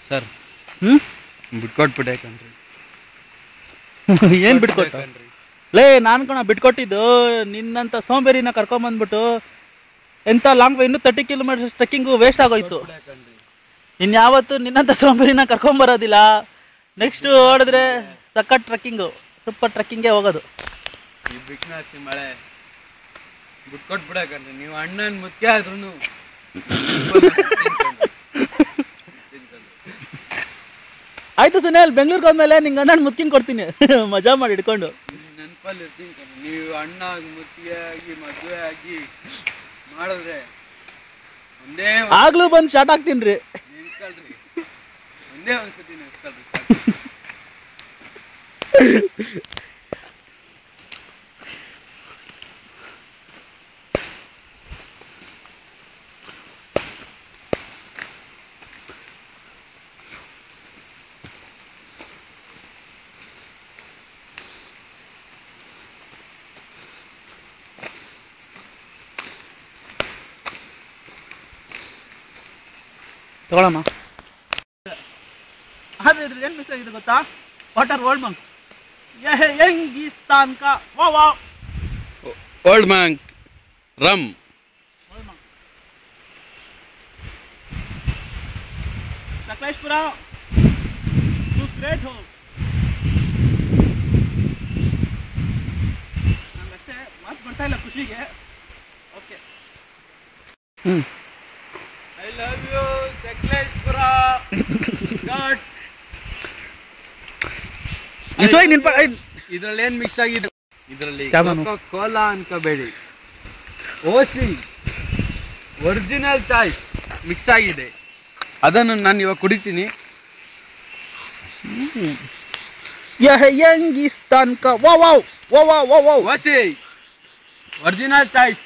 Sir ಬಿಟ್ಕೊಟ್ಬಿಟ್ಟೆ ಕಣ್ರಿ. ಏನು ಬಿಟ್ಕೊಟ್ಟ ಲೇ? ನಾನು ಕಣ ಬಿಟ್ಕೊಟ್ಟಿದ್ದು. ನಿನ್ನಂತ ಸೋಂಬೇರಿನ ಕರ್ಕೊಂಬಂದ್ಬಿಟ್ಟು ಎಂಥ ಲಾಂಗ್ ವೇ, ಇನ್ನೂ 30 ಕಿಲೋಮೀಟರ್ಸ್ ಟ್ರೆಕ್ಕಿಂಗು ವೇಸ್ಟ್ ಆಗೋಯ್ತು. ಇನ್ಯಾವತ್ತು ನಿನ್ನಂಥ ಸೋಂಬೇರಿನ ಕರ್ಕೊಂಬರೋದಿಲ್ಲ. ನೆಕ್ಸ್ಟು ಓಡಿದ್ರೆ ಸಖತ್ ಟ್ರೆಕ್ಕಿಂಗು, ಸೂಪರ್ ಟ್ರೆಕ್ಕಿಂಗೇ ಹೋಗೋದು. ಈ ಬಿಕ್ನಾಸಿ ಮಳೆ ಬಿಟ್ಕೊಟ್ಬಿಡಕಂಡ್ರಿ. ನೀವು ಅಣ್ಣನ ಮುಖ್ಯ ಆದ್ರೂ ಆಯ್ತು ಸುನಿಲ್, ಬೆಂಗ್ಳೂರ್ಗೆ ಹೋದ್ಮೇಲೆ ನಿಂಗೆ ಅಣ್ಣನ ಮುತ್ಕಿನ್ ಕೊಡ್ತೀನಿ, ಮಜಾ ಮಾಡಿ ಹಿಡ್ಕೊಂಡು. ನೆನಪಲ್ಲಿ ಇರ್ತೀನಿ ಕಣ್ರಿ. ನೀವು ಅಣ್ಣ ಮುತ್ತಿಗೆ ಆಗಿ ಮದುವೆ ಆಗಿ ಮಾಡಿದ್ರೆ ಒಂದೇ ಆಗ್ಲೂ ಬಂದು ಸ್ಟಾರ್ಟ್ ಆಗ್ತೀನಿ ರೀ. ನೆನ್ಸ್ಕೊಳ್ರಿ, ಒಂದೇ ಒಂದ್ಸತಿ ನೆನ್ಸ್ಕೊಳ್ರಿ. ತಗೊಳಮ್ಮ. ಆದರೆ ಇದ್ರಲ್ಲಿ ಏನು ಮಿಸ್ಟೇಕ್ ಇದೆ ಗೊತ್ತಾ? ವಾಟರ್ ಓಲ್ಡ್ ಮಂಕ್ ಯಂಗಿಸ್ತಾನ್ ಕಾ ವಾ old monk rum Sakleshpur to great home. ನಂಗಷ್ಟೇ ಮಾತು ಬರ್ತಾ ಇಲ್ಲ ಖುಷಿಗೆ. Okay, I love you Sakleshpur. ಇದ್ರಲ್ಲಿ ಏನ್ ಮಿಕ್ಸ್ ಆಗಿದೆ? ಇದರಲ್ಲಿ ಕೋಲಾ ಅನ್ಕೋಬೇಡಿ, ಓಸಿ ಒರಿಜಿನಲ್ ಚಾಯ್ಸ್ ಮಿಕ್ಸ್ ಆಗಿದೆ. ಅದನ್ನು ನಾನು ಇವಾಗ ಕುಡಿತೀನಿ. ಯಂಗಿಸ್ತಾನ್ ಕಾ ವಾ ಓಸಿ ಒರಿಜಿನಲ್ ಚಾಯ್ಸ್.